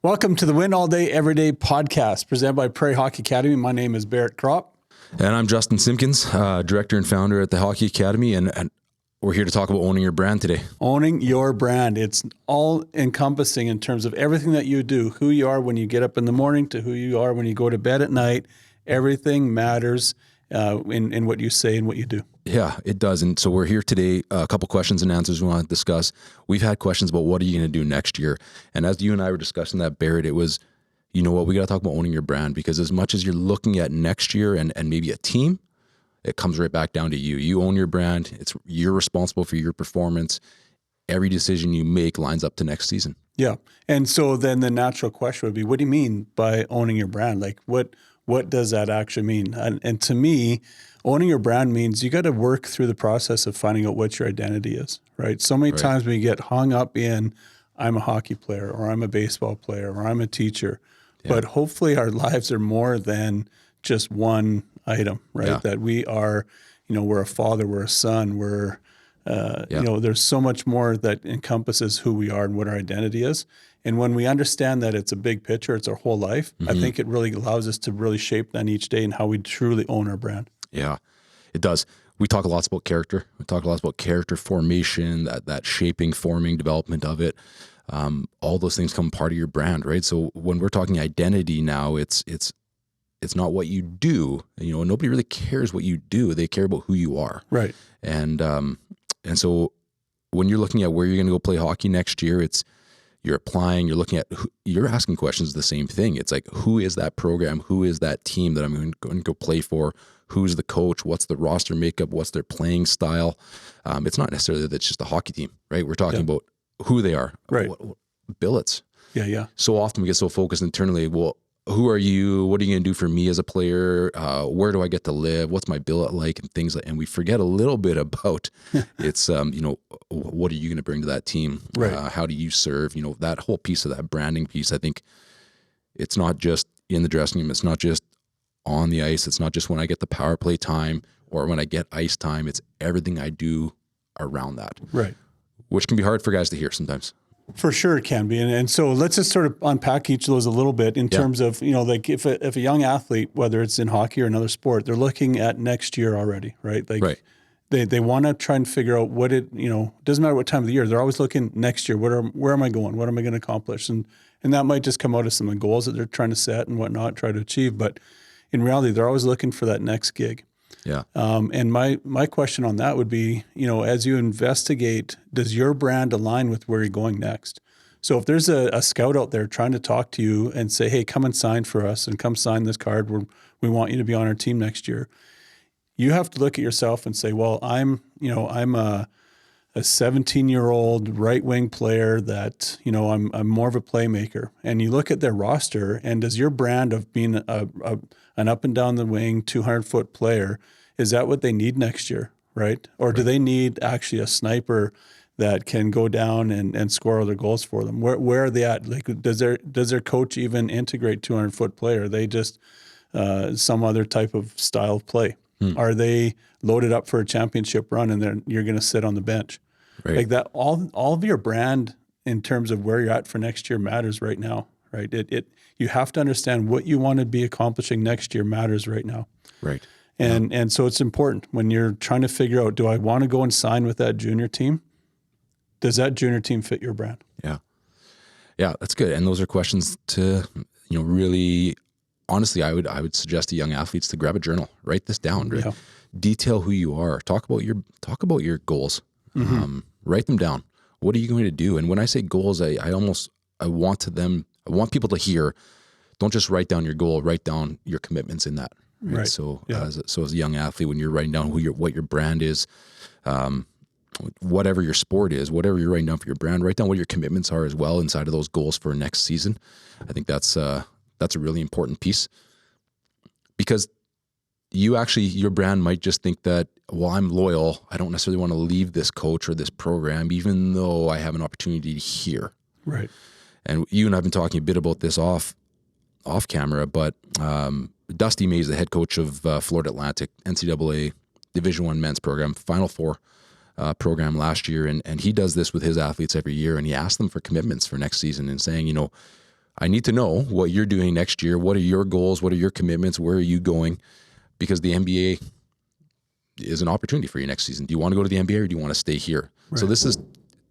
Welcome to the Win All Day Everyday podcast presented by Prairie Hockey Academy. My name is Barret Crop. And I'm Justin Simpkins, director and founder at the Hockey Academy, and we're here to talk about owning your brand today. Owning your brand. It's all encompassing in terms of everything that you do, who you are when you get up in the morning to who you are when you go to bed at night. Everything matters in what you say and what you do. Yeah, it does. And so we're here today, a couple questions and answers we want to discuss. We've had questions about what are you going to do next year? And as you and I were discussing that, Barrett, it was, you know what, we got to talk about owning your brand, because as much as you're looking at next year and maybe a team, it comes right back down to you. You own your brand. You're responsible for your performance. Every decision you make lines up to next season. Yeah. And so then the natural question would be, what do you mean by owning your brand? Like what does that actually mean? And to me, owning your brand means you got to work through the process of finding out what your identity is, right? So many times we get hung up in, I'm a hockey player, or I'm a baseball player, or I'm a teacher. Yeah. But hopefully our lives are more than just one item, right? Yeah. That we are, we're a father, we're a son, we're, there's so much more that encompasses who we are and what our identity is. And when we understand that it's a big picture, it's our whole life, I think it really allows us to really shape that each day and how we truly own our brand. Yeah, it does. We talk a lot about character. We talk a lot about character formation, that shaping, forming, development of it. All those things come part of your brand, right? So when we're talking identity now, it's not what you do. Nobody really cares what you do. They care about who you are. Right. And so when you're looking at where you're going to go play hockey next year, you're applying, you're looking at, you're asking questions the same thing. It's like, who is that program? Who is that team that I'm going to go play for? Who's the coach? What's the roster makeup? What's their playing style? It's not necessarily that it's just a hockey team, right? We're talking about who they are. Right. Billets. Yeah. So often we get so focused internally, well, who are you? What are you going to do for me as a player? Where do I get to live? What's my billet like? And things like, and we forget a little bit about it's, what are you going to bring to that team? Right. How do you serve? That whole piece of that branding piece, I think it's not just in the dressing room. It's not just on the ice. It's not just when I get the power play time or when I get ice time. It's everything I do around that. Right. Which can be hard for guys to hear sometimes. For sure it can be. And so let's just sort of unpack each of those a little bit in terms of, like if a young athlete, whether it's in hockey or another sport, they're looking at next year already, right? Like they want to try and figure out what doesn't matter what time of the year, they're always looking next year. Where am I going? What am I going to accomplish? And that might just come out of some of the goals that they're trying to set and whatnot, try to achieve. But in reality, they're always looking for that next gig. Yeah. And my question on that would be, as you investigate, does your brand align with where you're going next? So if there's a scout out there trying to talk to you and say, hey, come and sign for us and come sign this card. We want you to be on our team next year. You have to look at yourself and say, well, I'm a 17-year-old right wing player that, I'm more of a playmaker. And you look at their roster, and does your brand of being an up and down the wing 200-foot player, is that what they need next year, right? Or do they need actually a sniper that can go down and score other goals for them? Where are they at? Like, does their coach even integrate 200-foot player? Are they just some other type of style of play? Are they loaded up for a championship run and then you're going to sit on the bench? Right. Like that, all of your brand in terms of where you're at for next year matters right now, right? You have to understand what you want to be accomplishing next year matters right now. Right. And so it's important when you're trying to figure out, do I want to go and sign with that junior team? Does that junior team fit your brand? Yeah. Yeah, that's good. And those are questions to, really, honestly, I would suggest to young athletes to grab a journal, write this down, right? Detail who you are, talk about your goals, write them down. What are you going to do? And when I say goals, I want people to hear, don't just write down your goal, write down your commitments in that. Right. So as a young athlete, when you're writing down what your brand is, whatever your sport is, whatever you're writing down for your brand, write down what your commitments are as well inside of those goals for next season. I think that's a really important piece, because your brand might just think that, well, I'm loyal. I don't necessarily want to leave this coach or this program, even though I have an opportunity here. Right. And you and I have been talking a bit about this off camera, but Dusty Mays, the head coach of Florida Atlantic, NCAA Division I men's program, Final Four program last year, and he does this with his athletes every year, and he asks them for commitments for next season and saying, I need to know what you're doing next year. What are your goals? What are your commitments? Where are you going? Because the NBA is an opportunity for you next season. Do you want to go to the NBA or do you want to stay here? Right. So this is a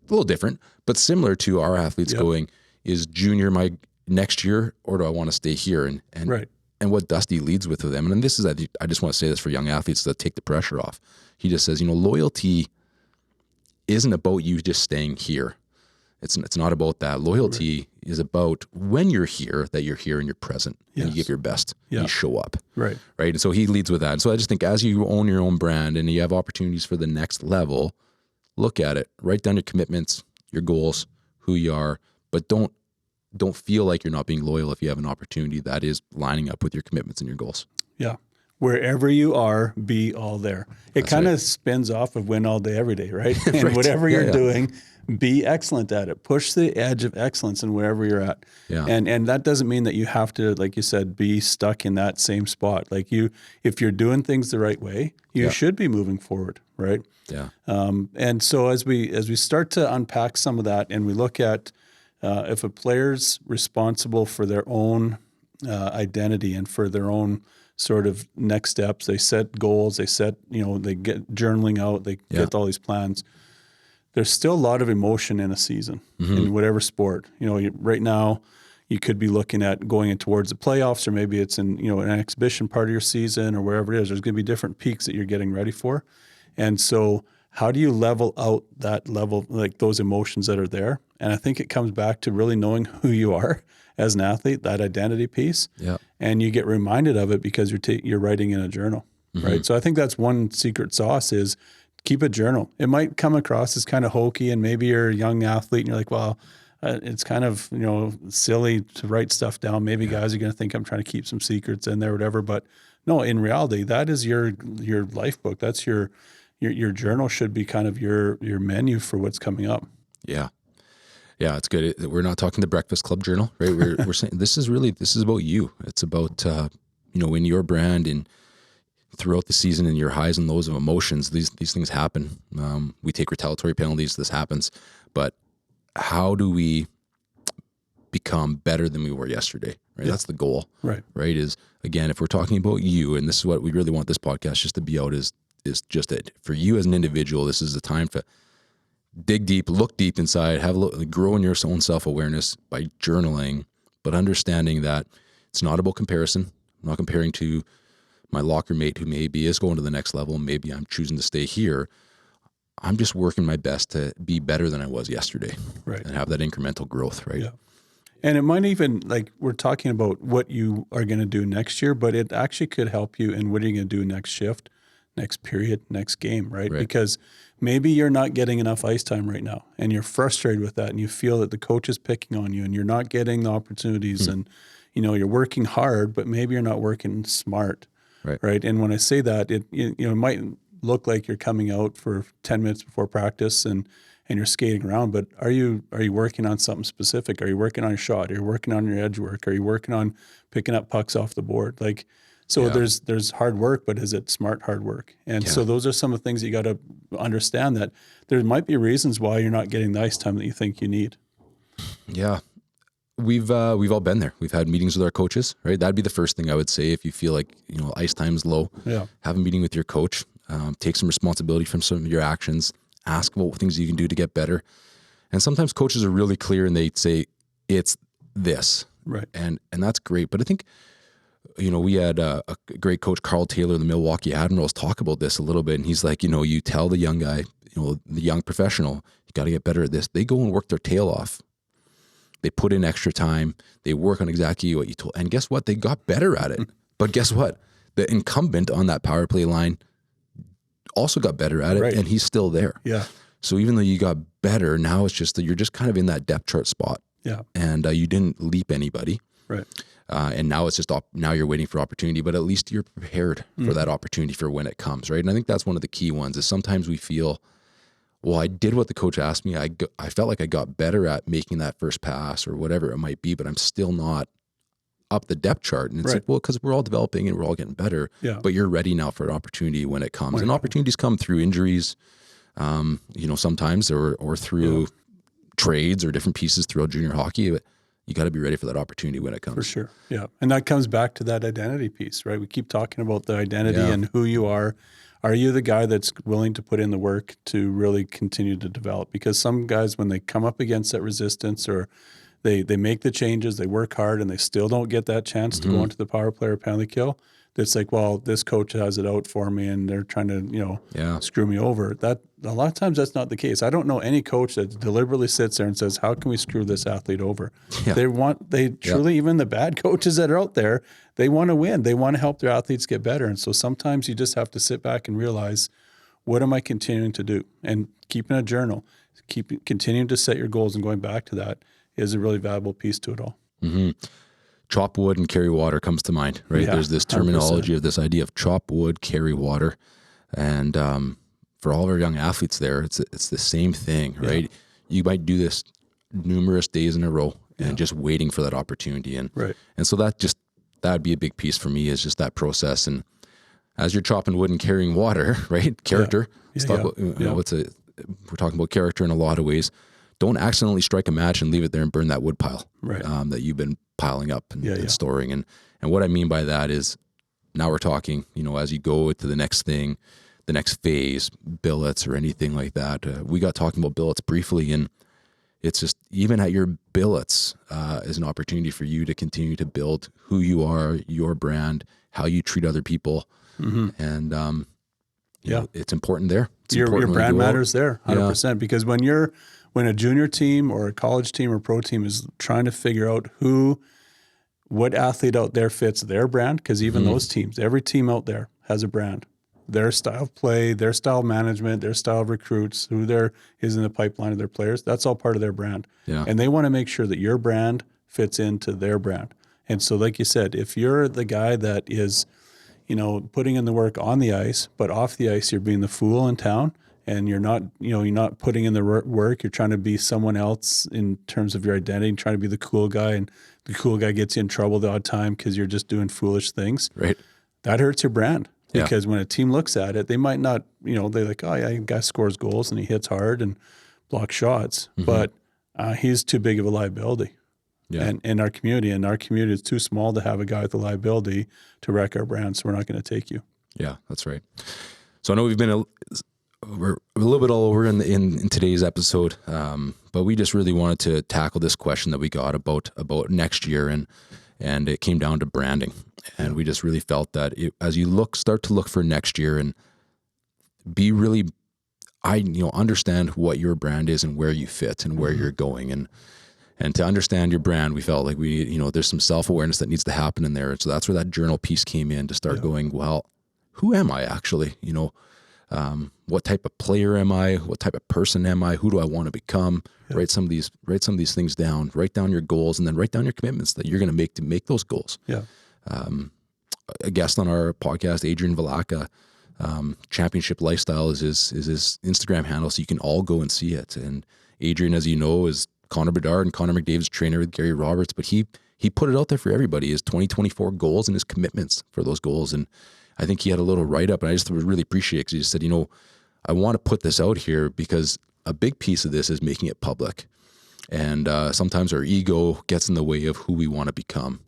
little different, but similar to our athletes going, is junior my next year or do I want to stay here? And what Dusty leads with them, and this is, I just want to say this for young athletes to take the pressure off. He just says, loyalty isn't about you just staying here. It's not about that. Loyalty is about when you're here, that you're here and you're present and you give your best. And you show up. Right. And so he leads with that. And so I just think as you own your own brand and you have opportunities for the next level, look at it, write down your commitments, your goals, who you are, but don't feel like you're not being loyal if you have an opportunity that is lining up with your commitments and your goals. Yeah. Wherever you are, be all there. It kind of spins off of win all day, every day, right? And whatever you're doing, be excellent at it. Push the edge of excellence in wherever you're at. Yeah. And that doesn't mean that you have to, like you said, be stuck in that same spot. Like if you're doing things the right way, you should be moving forward, right? Yeah. And so as we start to unpack some of that and we look at if a player's responsible for their own identity and for their own sort of next steps, they set goals, they get journaling out, they get all these plans. There's still a lot of emotion in a season in whatever sport. Right now you could be looking at going in towards the playoffs, or maybe it's in, an exhibition part of your season or wherever it is. There's going to be different peaks that you're getting ready for. And so how do you level out that level, like those emotions that are there? And I think it comes back to really knowing who you are as an athlete, that identity piece. Yeah. And you get reminded of it because you're writing in a journal, right? So I think that's one secret sauce is keep a journal. It might come across as kind of hokey, and maybe you're a young athlete and you're like, well, it's kind of, silly to write stuff down. Maybe guys are going to think I'm trying to keep some secrets in there, whatever. But no, in reality, that is your life book. That's your journal should be kind of your menu for what's coming up. Yeah. Yeah, it's good. We're not talking the Breakfast Club journal, right? We're saying this is about you. It's about, in your brand and throughout the season and your highs and lows of emotions. These things happen. We take retaliatory penalties. This happens. But how do we become better than we were yesterday? Right. Yeah. That's the goal. Right. Right. Is, again, if we're talking about you, and this is what we really want this podcast just to be out is just that for you as an individual, this is the time to dig deep, look deep inside, grow in your own self-awareness by journaling, but understanding that it's not about comparison. I'm not comparing to my locker mate who maybe is going to the next level. Maybe I'm choosing to stay here. I'm just working my best to be better than I was yesterday, right? And have that incremental growth, right? Yeah. And it might even, like, we're talking about what you are going to do next year, but it actually could help you in what are you going to do next shift, next period, next game, right? Because maybe you're not getting enough ice time right now and you're frustrated with that and you feel that the coach is picking on you and you're not getting the opportunities and, you're working hard, but maybe you're not working smart, right? And when I say that, it might look like you're coming out for 10 minutes before practice and you're skating around, but are you working on something specific? Are you working on your shot? Are you working on your edge work? Are you working on picking up pucks off the board? There's hard work, but is it smart hard work? And so those are some of the things you got to understand, that there might be reasons why you're not getting the ice time that you think you need. Yeah. We've all been there. We've had meetings with our coaches, right? That'd be the first thing I would say. If you feel like, ice time's low, have a meeting with your coach, take some responsibility from some of your actions, ask what things you can do to get better. And sometimes coaches are really clear and they say, it's this. Right. And that's great. But I think, we had a great coach, Carl Taylor, the Milwaukee Admirals, talk about this a little bit. And he's like, you tell the young guy, the young professional, you got to get better at this. They go and work their tail off. They put in extra time. They work on exactly what you told. And guess what? They got better at it. But guess what? The incumbent on that power play line also got better at it, and he's still there. Yeah. So even though you got better, now it's just that you're just kind of in that depth chart spot. Yeah. And you didn't leap anybody. Right. And now it's just now you're waiting for opportunity, but at least you're prepared for that opportunity for when it comes, right? And I think that's one of the key ones is sometimes we feel, well, I did what the coach asked me. I felt like I got better at making that first pass or whatever it might be, but I'm still not up the depth chart. And it's like, well, because we're all developing and we're all getting better, but you're ready now for an opportunity when it comes. And opportunities come through injuries, sometimes or through trades or different pieces throughout junior hockey. But you got to be ready for that opportunity when it comes. For sure. Yeah. And that comes back to that identity piece, right? We keep talking about the identity Yeah. and who you are. Are you the guy that's willing to put in the work to really continue to develop? Because some guys, when they come up against that resistance, or they make the changes, they work hard, and they still don't get that chance to go into the power play or penalty kill, it's like, well, this coach has it out for me and they're trying to, Yeah. screw me over. That a lot of times that's not the case. I don't know any coach that deliberately sits there and says, how can we screw this athlete over? Yeah. They truly, even the bad coaches that are out there, they want to win. They want to help their athletes get better. And so sometimes you just have to sit back and realize, what am I continuing to do? And keeping a journal, continuing to set your goals and going back to that is a really valuable piece to it all. Mm-hmm. Chop wood and carry water comes to mind, right? Yeah, There's this 100%. terminology of this idea of chop wood, carry water. And for all of our young athletes there, it's the same thing, right? Yeah. You might do this numerous days in a row and just waiting for that opportunity. And so that'd be a big piece for me, is just that process. And as you're chopping wood and carrying water, right? Character. We're talking about character in a lot of ways. Don't accidentally strike a match and leave it there and burn that wood pile that you've been piling up and storing. And what I mean by that is, now we're talking, as you go to the next thing, the next phase, billets or anything like that. We got talking about billets briefly, and it's just, even at your billets is an opportunity for you to continue to build who you are, your brand, how you treat other people. And it's important there. Your brand matters there 100%, because when a junior team or a college team or pro team is trying to figure out what athlete out there fits their brand, because even those teams, every team out there has a brand, their style of play, their style of management, their style of recruits, who there is in the pipeline of their players, that's all part of their brand. And they want to make sure that your brand fits into their brand. And so, like you said, if you're the guy that is, putting in the work on the ice, but off the ice, you're being the fool in town, and you're not putting in the work, you're trying to be someone else in terms of your identity, trying to be the cool guy, and the cool guy gets you in trouble the odd time because you're just doing foolish things. Right. That hurts your brand, because when a team looks at it, they might not, they're like, oh yeah, guy scores goals and he hits hard and blocks shots, but he's too big of a liability. And in our community, is too small to have a guy with a liability to wreck our brand, so we're not going to take you. Yeah, that's right. So I know we're a little bit all over in today's episode, but we just really wanted to tackle this question that we got about next year, and it came down to branding, and we just really felt that as you start to look for next year, and be really, understand what your brand is and where you fit and where you're going, and to understand your brand, we felt like there's some self-awareness that needs to happen in there. And so that's where that journal piece came in, to start going, well, who am I actually? What type of player am I? What type of person am I? Who do I want to become? Write some of these things down. Write down your goals, and then write down your commitments that you're going to make those goals. A guest on our podcast, Adrian Valaka, Championship Lifestyle is his Instagram handle, so you can all go and see it. And Adrian, as you know, is Connor Bedard and Connor McDavid's trainer with Gary Roberts, but he put it out there for everybody, his 2024 goals and his commitments for those goals. And I think he had a little write-up, and I just really appreciate it, because he just said, I want to put this out here because a big piece of this is making it public. And sometimes our ego gets in the way of who we want to become.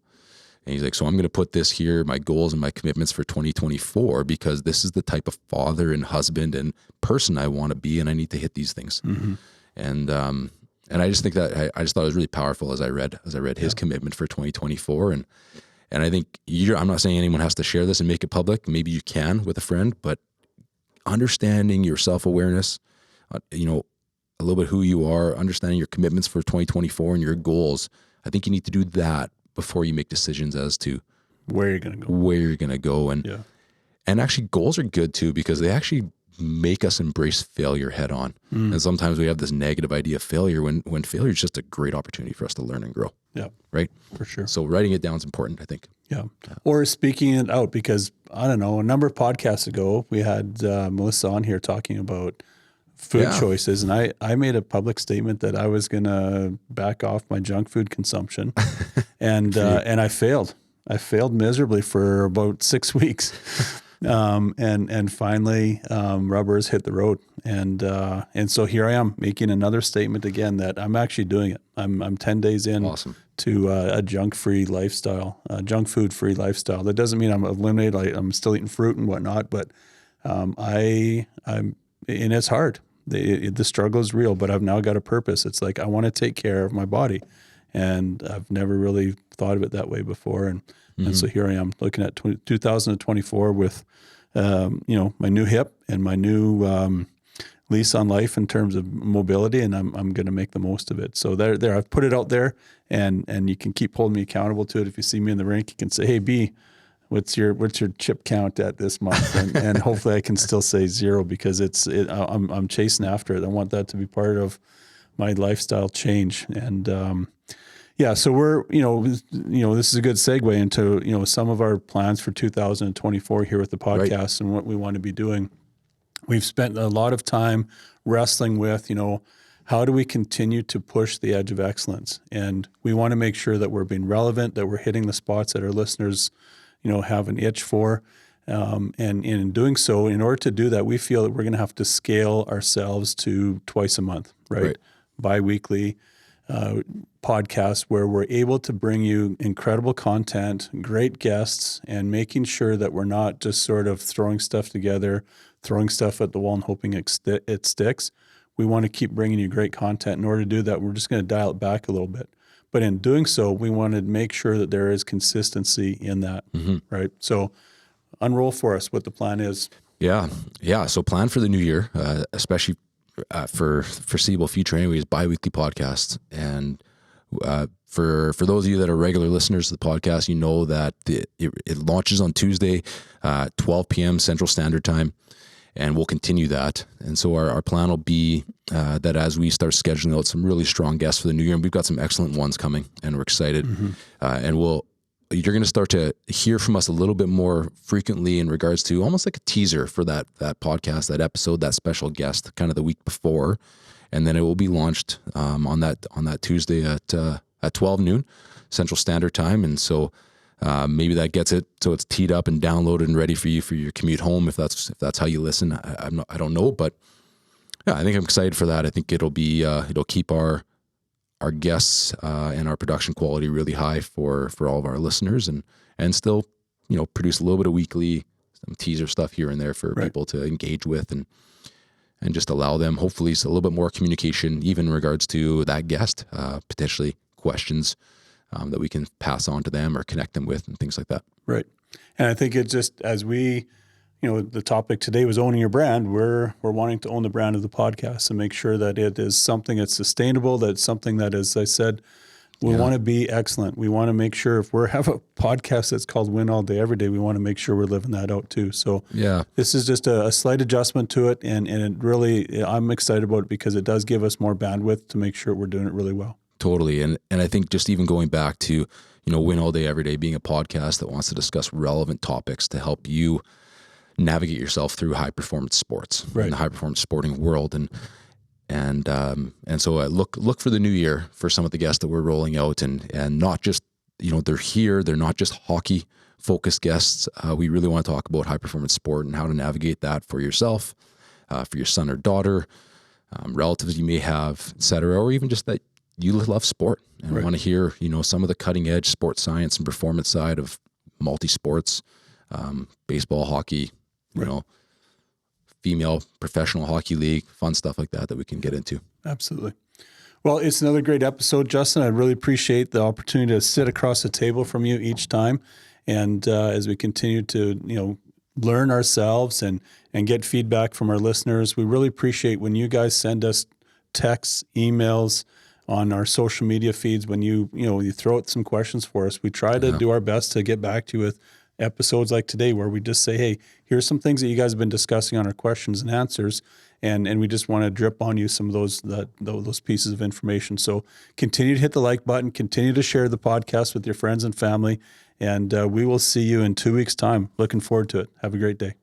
And he's like, so I'm going to put this here, my goals and my commitments for 2024, because this is the type of father and husband and person I want to be, and I need to hit these things. And I just think that I just thought it was really powerful as I read his commitment for 2024. And I think I'm not saying anyone has to share this and make it public. Maybe you can with a friend, but understanding your self-awareness, a little bit who you are, understanding your commitments for 2024 and your goals, I think you need to do that before you make decisions as to where you're going to go. And actually, goals are good too, because they actually make us embrace failure head on. And sometimes we have this negative idea of failure, when failure is just a great opportunity for us to learn and grow. Yeah. Right? For sure. So writing it down is important, I think. Yeah. Or speaking it out, because I don't know, a number of podcasts ago, we had Melissa on here talking about food choices. And I made a public statement that I was going to back off my junk food consumption. And I failed. I failed miserably for about 6 weeks. And finally, rubbers hit the road. And so here I am making another statement again that I'm actually doing it. I'm 10 days in Awesome. to a junk-free lifestyle, junk food-free lifestyle. That doesn't mean I'm eliminated. I'm still eating fruit and whatnot, but and it's hard. The struggle is real, but I've now got a purpose. It's like I want to take care of my body, and I've never really thought of it that way before. And so here I am looking at 2024 with, my new hip and my new lease on life in terms of mobility, and I'm going to make the most of it. So there, I've put it out there, and you can keep holding me accountable to it. If you see me in the rink, you can say, "Hey, B, what's your chip count at this month?" And hopefully I can still say 0 because I'm chasing after it. I want that to be part of my lifestyle change. And so we're, this is a good segue into, some of our plans for 2024 here with the podcast and what we want to be doing. We've spent a lot of time wrestling with, how do we continue to push the edge of excellence? And we want to make sure that we're being relevant, that we're hitting the spots that our listeners, have an itch for. And in doing so, in order to do that, we feel that we're going to have to scale ourselves to twice a month, right? Bi-weekly podcast where we're able to bring you incredible content, great guests, and making sure that we're not just sort of throwing stuff together, throwing stuff at the wall and hoping it sticks. We want to keep bringing you great content. In order to do that, we're just going to dial it back a little bit. But in doing so, we want to make sure that there is consistency in that, right? So unroll for us what the plan is. Yeah. So plan for the new year, especially for foreseeable future anyways, bi-weekly podcasts. And for those of you that are regular listeners to the podcast, you know that it launches on Tuesday, 12 p.m. Central Standard Time, and we'll continue that. And so our plan will be that as we start scheduling out some really strong guests for the new year, and we've got some excellent ones coming, and we're excited. And you're going to start to hear from us a little bit more frequently in regards to almost like a teaser for that podcast, that episode, that special guest, kind of the week before, and then it will be launched on that Tuesday at 12 noon Central Standard Time. And so maybe that gets it so it's teed up and downloaded and ready for you for your commute home if that's how you listen. I don't know, but yeah, I think I'm excited for that. I think it'll keep our guests and our production quality really high for all of our listeners, and still, produce a little bit of weekly some teaser stuff here and there for people to engage with, and just allow them hopefully a little bit more communication, even in regards to that guest, potentially questions that we can pass on to them or connect them with and things like that. Right. And I think it's just as we, the topic today was owning your brand. We're wanting to own the brand of the podcast and make sure that it is something that's sustainable, that's something that, as I said, we want to be excellent. We want to make sure if we have a podcast that's called Win All Day Every Day, we want to make sure we're living that out too. So this is just a slight adjustment to it. And it really, I'm excited about it because it does give us more bandwidth to make sure we're doing it really well. Totally. And I think just even going back to, Win All Day Every Day being a podcast that wants to discuss relevant topics to help you navigate yourself through high performance sports in the high performance sporting world. And so I look for the new year for some of the guests that we're rolling out, and not just, they're here, they're not just hockey focused guests. We really want to talk about high performance sport and how to navigate that for yourself, for your son or daughter, relatives you may have, et cetera, or even just that you love sport and want to hear, some of the cutting edge sports science and performance side of multi-sports, baseball, hockey, female professional hockey league, fun stuff like that we can get into. Absolutely. Well, it's another great episode, Justin. I really appreciate the opportunity to sit across the table from you each time. And as we continue to, learn ourselves and get feedback from our listeners, we really appreciate when you guys send us texts, emails on our social media feeds. When you throw out some questions for us, we try to do our best to get back to you with episodes like today, where we just say, hey, here's some things that you guys have been discussing on our questions and answers. And we just want to drip on you some of those pieces of information. So continue to hit the like button, continue to share the podcast with your friends and family. And we will see you in 2 weeks' time. Looking forward to it. Have a great day.